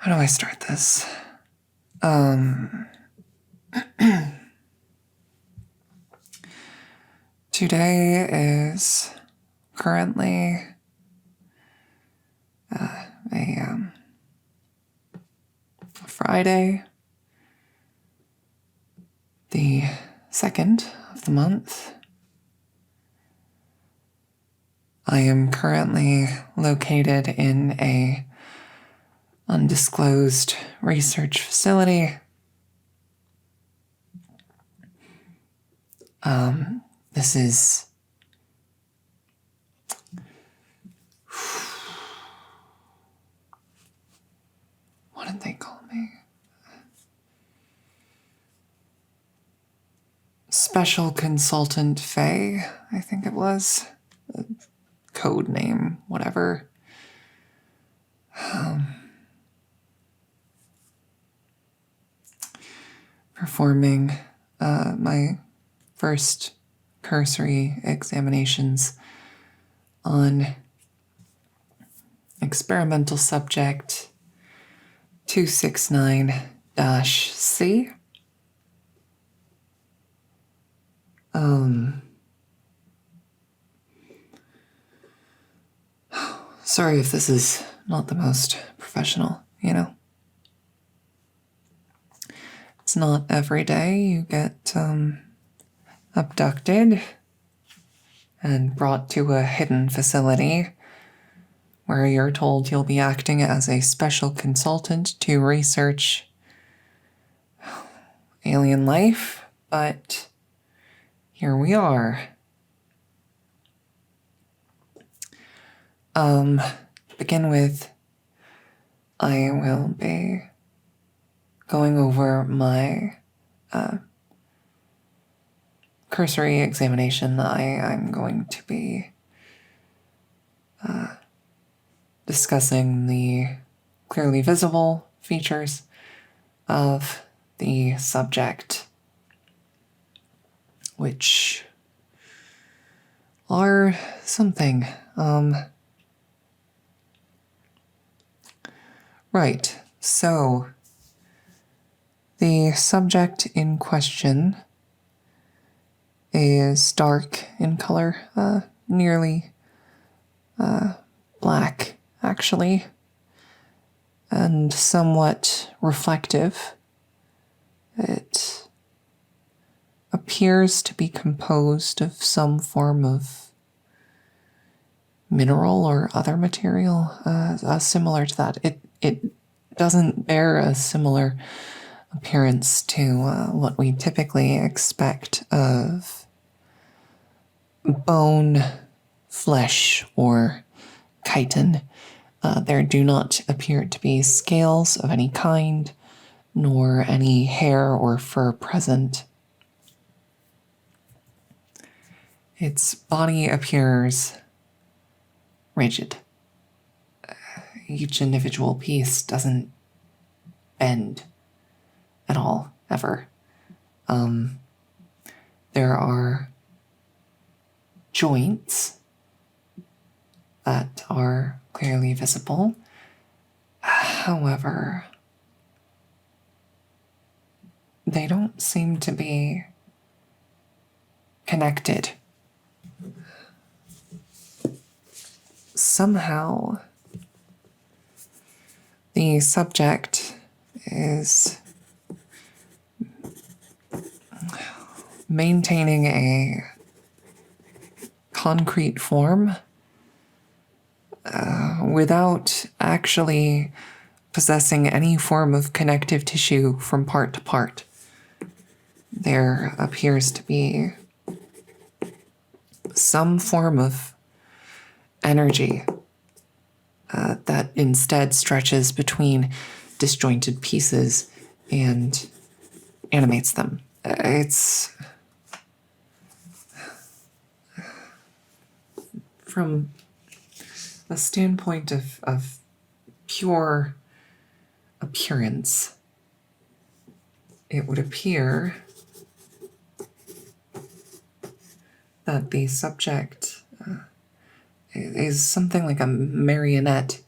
How do I start this? Today is currently a Friday, the 2nd of the month. I am currently located in a undisclosed research facility. This is what did they call me? Special Consultant Faye, I think it was. Code name, whatever. Performing my first cursory examinations on experimental subject 269-C. Sorry if this is not the most professional, you know? It's not every day you get abducted and brought to a hidden facility where you're told you'll be acting as a special consultant to research alien life, but here we are. To begin with, I will be going over my cursory examination. I'm going to be discussing the clearly visible features of the subject, which are something. Right, so the subject in question is dark in color, nearly black, actually, and somewhat reflective. It appears to be composed of some form of mineral or other material similar to that. It doesn't bear a similar appearance to what we typically expect of bone, flesh, or chitin. There do not appear to be scales of any kind, nor any hair or fur present. Its body appears rigid. Each individual piece doesn't bend at all, ever. There are joints that are clearly visible. However, they don't seem to be connected. Somehow, the subject is maintaining a concrete form without actually possessing any form of connective tissue from part to part. There appears to be some form of energy that instead stretches between disjointed pieces and animates them. It's from the standpoint of pure appearance, it would appear that the subject is something like a marionette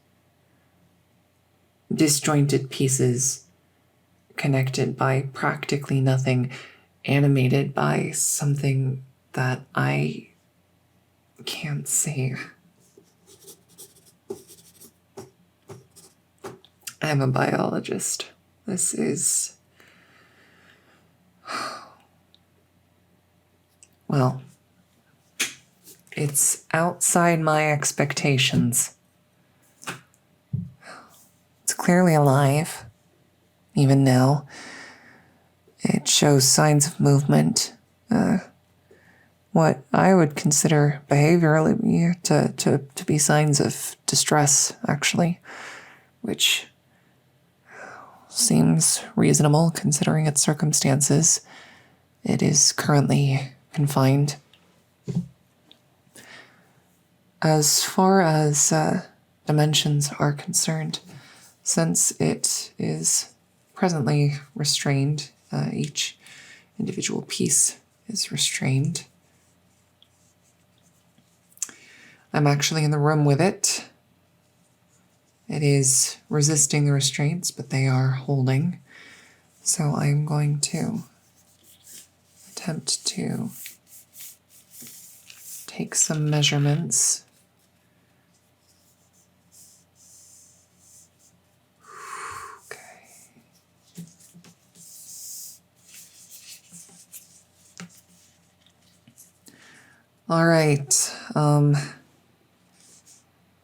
disjointed pieces connected by practically nothing, animated by something that I can't see. I'm a biologist. This is... well, it's outside my expectations. It's clearly alive, even now. It shows signs of movement. What I would consider behaviorally to be signs of distress, actually, which seems reasonable considering its circumstances. It is currently confined. As far as dimensions are concerned, since it is presently restrained, each individual piece is restrained. I'm actually in the room with it. It is resisting the restraints, but they are holding. So I'm going to attempt to take some measurements. Okay. All right.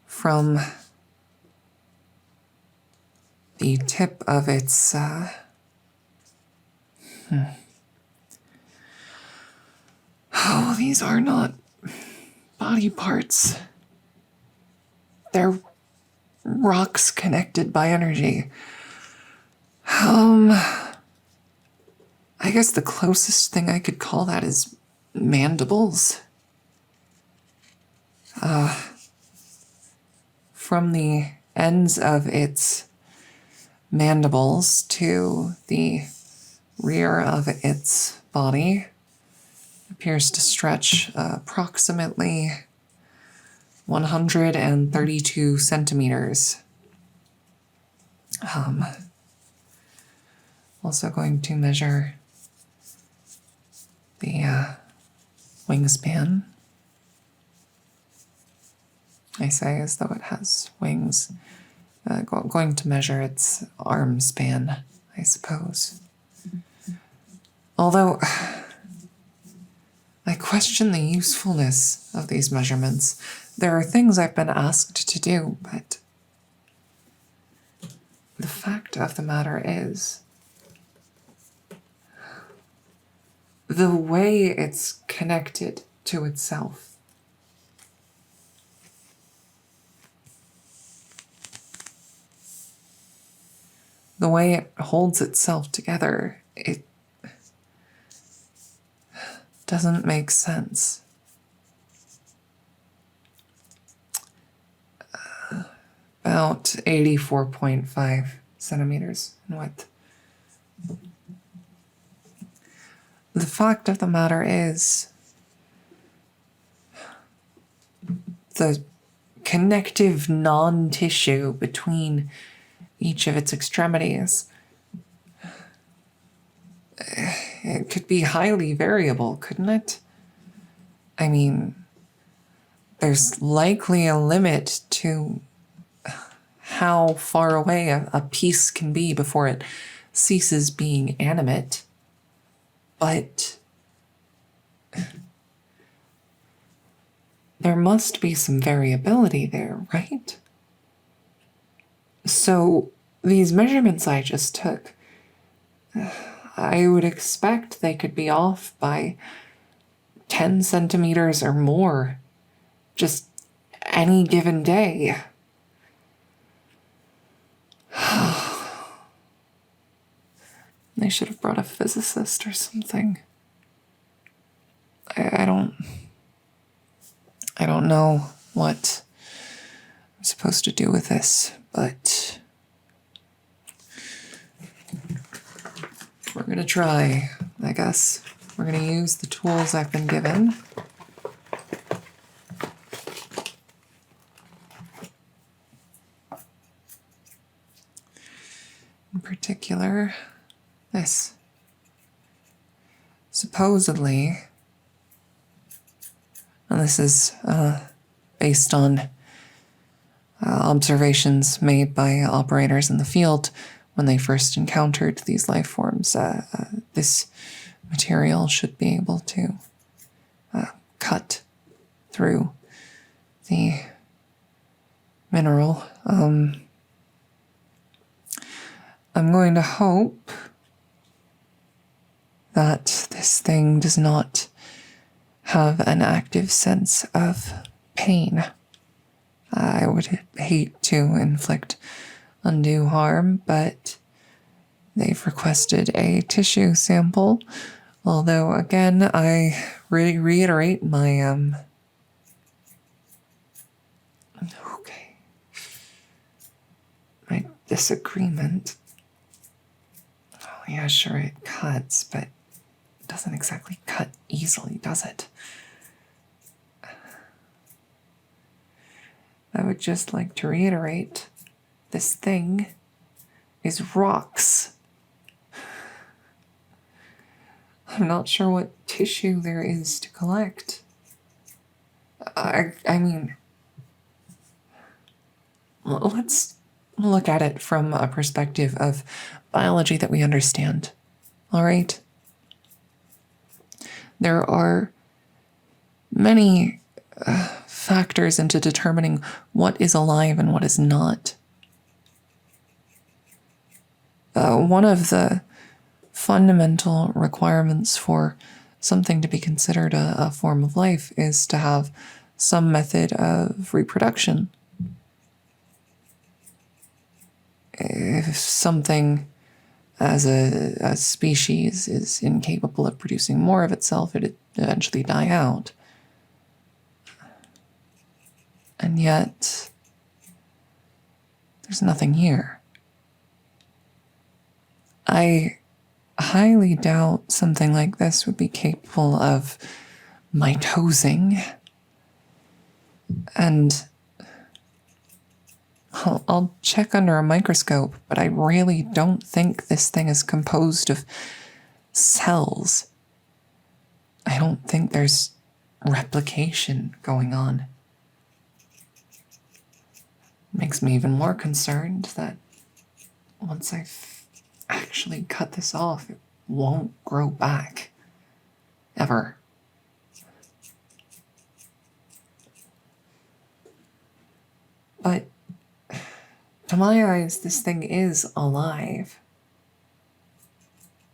From the tip of its oh, these are not body parts. They're rocks connected by energy. I guess the closest thing I could call that is mandibles. From the ends of its mandibles to the rear of its body appears to stretch approximately 132 centimeters. Also going to measure the wingspan. I say as though it has wings. Going to measure its arm span, I suppose. Although, I question the usefulness of these measurements. There are things I've been asked to do, but the fact of the matter is, the way it's connected to itself. The way it holds itself together, it doesn't make sense. About 84.5 centimeters in width. The fact of the matter is, the connective non-tissue between each of its extremities, it could be highly variable, couldn't it? I mean, there's likely a limit to how far away a piece can be before it ceases being animate. But there must be some variability there, right? So these measurements I just took, I would expect they could be off by 10 centimeters or more just any given day. They should have brought a physicist or something. I don't know what I'm supposed to do with this, but we're gonna try, I guess. We're gonna use the tools I've been given. particular, this. Supposedly, and this is based on observations made by operators in the field when they first encountered these life forms, this material should be able to cut through the mineral. I'm going to hope that this thing does not have an active sense of pain. I would hate to inflict undue harm, but they've requested a tissue sample. Although, again, I reiterate my, my disagreement. Oh, yeah, sure, it cuts, but it doesn't exactly cut easily, does it? I would just like to reiterate, this thing is rocks. I'm not sure what tissue there is to collect. I mean, let's look at it from a perspective of biology that we understand, all right? There are many factors into determining what is alive and what is not. One of the fundamental requirements for something to be considered a form of life is to have some method of reproduction. If something as a species is incapable of producing more of itself, it'd eventually die out. And yet, there's nothing here. I highly doubt something like this would be capable of mitosing. And I'll check under a microscope, but I really don't think this thing is composed of cells. I don't think there's replication going on. Makes me even more concerned that once I've actually cut this off, it won't grow back. Ever. But to my eyes, this thing is alive.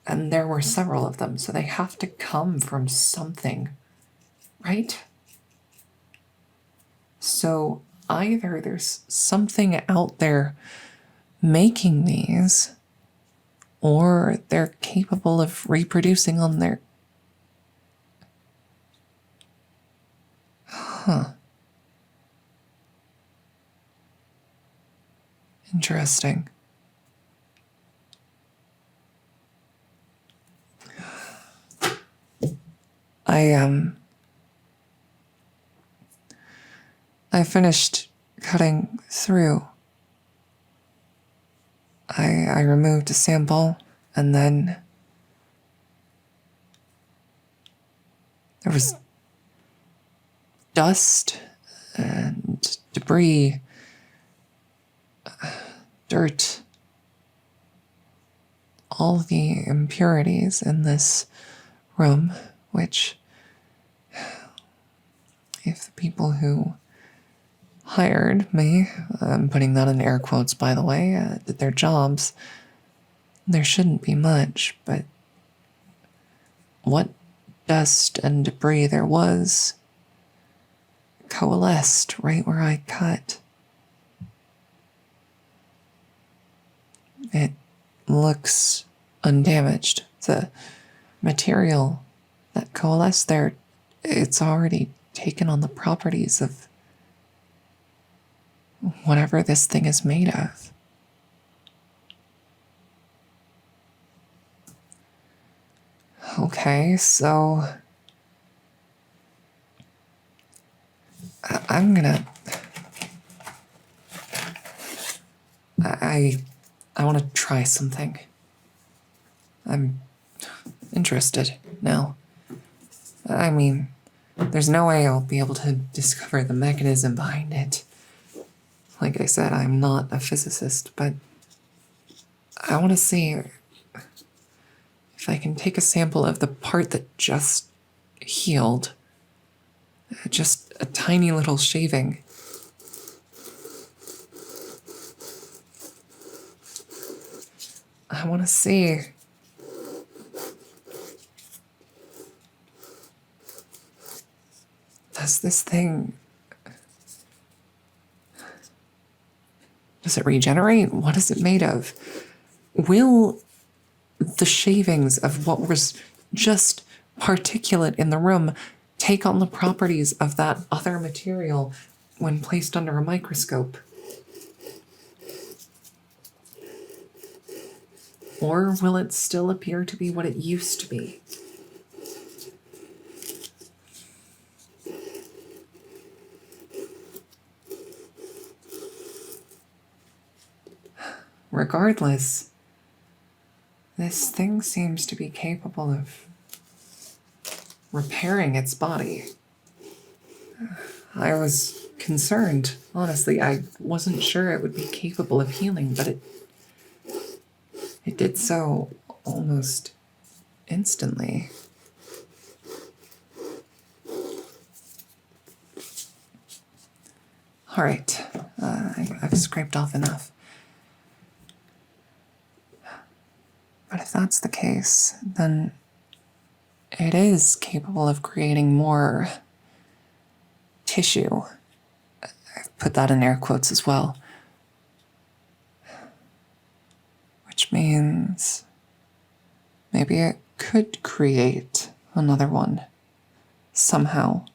And there were several of them, so they have to come from something, right? So either there's something out there making these, or they're capable of reproducing on their... Interesting. I finished cutting through. I removed a sample, and then there was dust and debris, dirt, all the impurities in this room, which, if the people who hired me, I'm putting that in air quotes by the way, did their jobs, there shouldn't be much, but what dust and debris there was coalesced right where I cut. It looks undamaged. The material that coalesced there, it's already taken on the properties of whatever this thing is made of. Okay, so I'm gonna... I I want to try something. I'm interested now. I mean, there's no way I'll be able to discover the mechanism behind it. Like I said, I'm not a physicist, but I want to see if I can take a sample of the part that just healed. Just a tiny little shaving. I want to see. Does this thing... Does it regenerate? What is it made of? Will the shavings of what was just particulate in the room take on the properties of that other material when placed under a microscope? Or will it still appear to be what it used to be? Regardless, this thing seems to be capable of repairing its body. I was concerned, honestly. I wasn't sure it would be capable of healing, but it did so almost instantly. All right, I've scraped off enough. But if that's the case, then it is capable of creating more tissue. I've put that in air quotes as well. Which means maybe it could create another one somehow.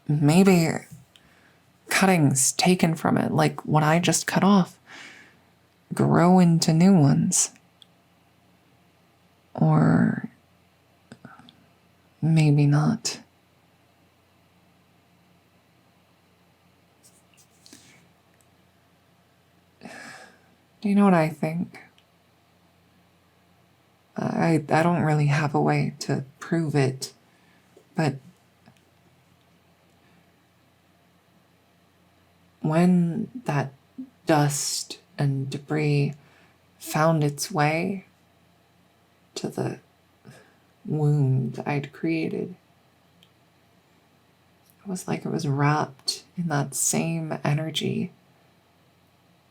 Maybe cuttings taken from it, like what I just cut off, grow into new ones. Or maybe not. Do you know what I think? I don't really have a way to prove it, but when that dust and debris found its way to the wound I'd created, it was like it was wrapped in that same energy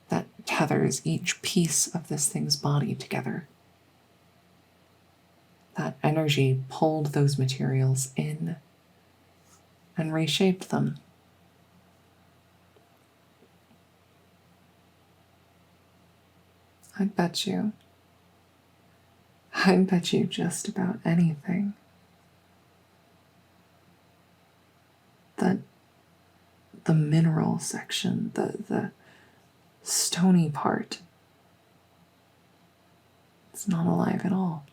that tethers each piece of this thing's body together. That energy pulled those materials in and reshaped them. I'd bet you just about anything that the mineral section, the stony part, it's not alive at all.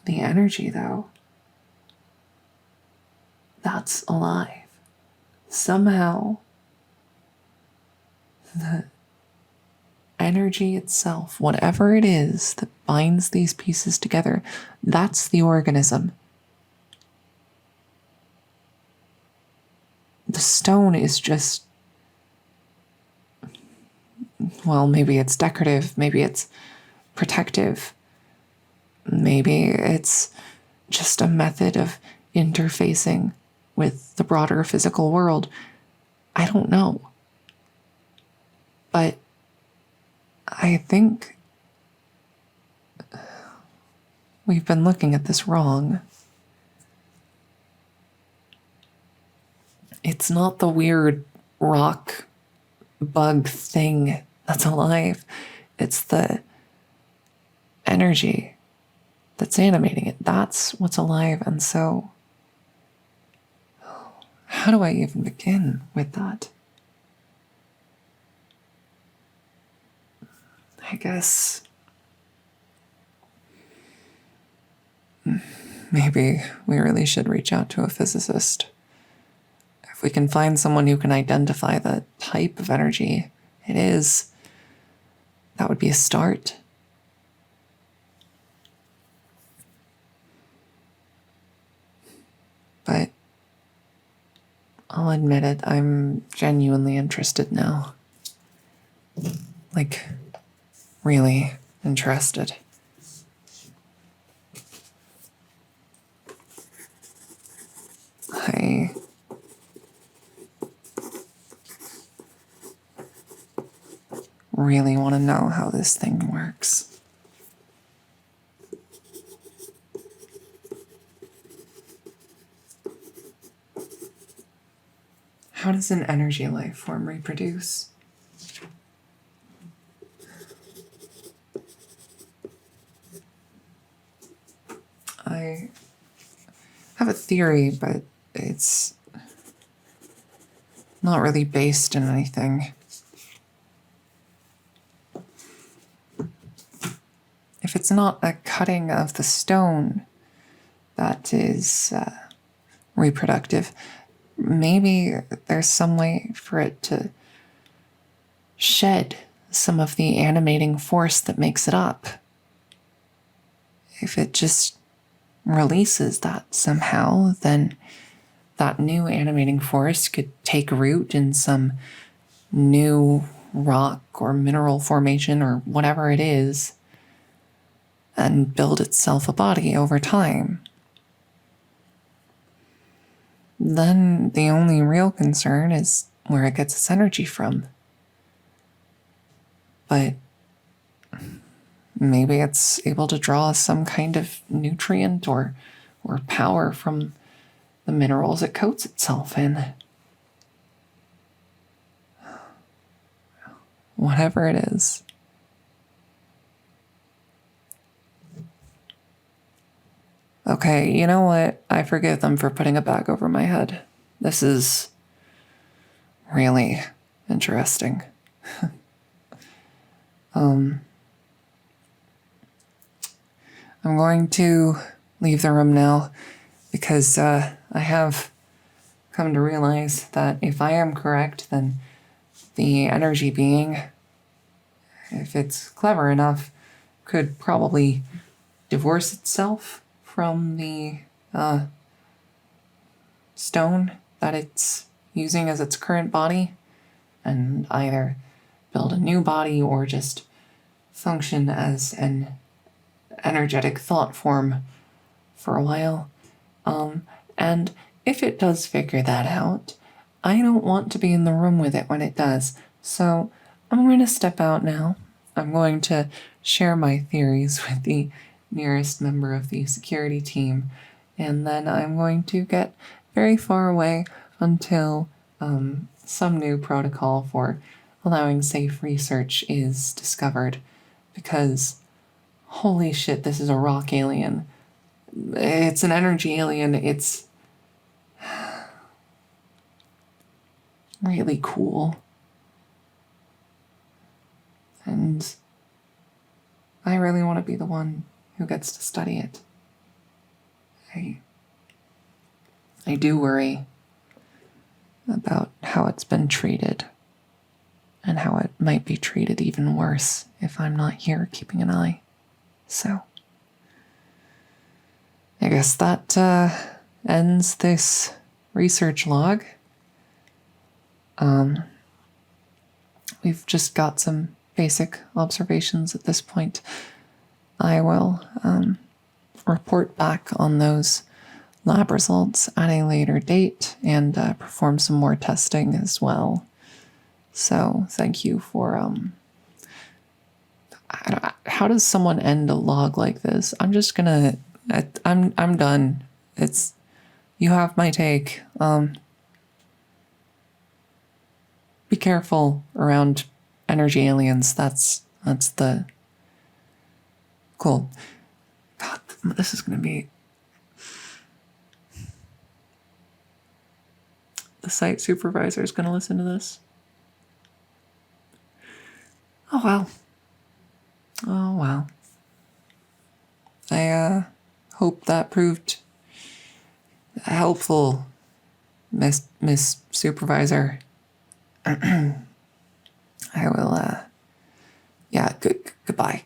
The energy, though, that's alive. Somehow, the energy itself, whatever it is that binds these pieces together, that's the organism. The stone is just, well, maybe it's decorative, maybe it's protective, maybe it's just a method of interfacing with the broader physical world. I don't know. But I think we've been looking at this wrong. It's not the weird rock bug thing that's alive. It's the energy that's animating it. That's what's alive. And so, how do I even begin with that? I guess maybe we really should reach out to a physicist. If we can find someone who can identify the type of energy it is, that would be a start. But I'll admit it, I'm genuinely interested now. Like, really interested. I really want to know how this thing works. How does an energy life form reproduce? I have a theory, but it's not really based in anything. If it's not a cutting of the stone that is reproductive, maybe there's some way for it to shed some of the animating force that makes it up. If it just releases that somehow, then that new animating force could take root in some new rock or mineral formation or whatever it is and build itself a body over time. Then the only real concern is where it gets its energy from. But maybe it's able to draw some kind of nutrient or power from the minerals it coats itself in. Whatever it is. Okay, you know what? I forgive them for putting a bag over my head. This is really interesting. I'm going to leave the room now because I have come to realize that if I am correct, then the energy being, if it's clever enough, could probably divorce itself from the stone that it's using as its current body and either build a new body or just function as an energetic thought form for a while. And if it does figure that out, I don't want to be in the room with it when it does. So I'm going to step out now. I'm going to share my theories with the nearest member of the security team, and then I'm going to get very far away until some new protocol for allowing safe research is discovered, because holy shit, this is a rock alien. It's an energy alien. It's really cool. And I really want to be the one who gets to study it. I do worry about how it's been treated and how it might be treated even worse if I'm not here keeping an eye. So I guess that ends this research log. We've just got some basic observations at this point. I will report back on those lab results at a later date and perform some more testing as well. So thank you for how does someone end a log like this? I'm just gonna I'm done. It's you have my take. Be careful around energy aliens. That's the cool. God, this is gonna be the site supervisor is gonna listen to this. Oh well. Oh well. I hope that proved helpful Miss Supervisor. I will, yeah, goodbye.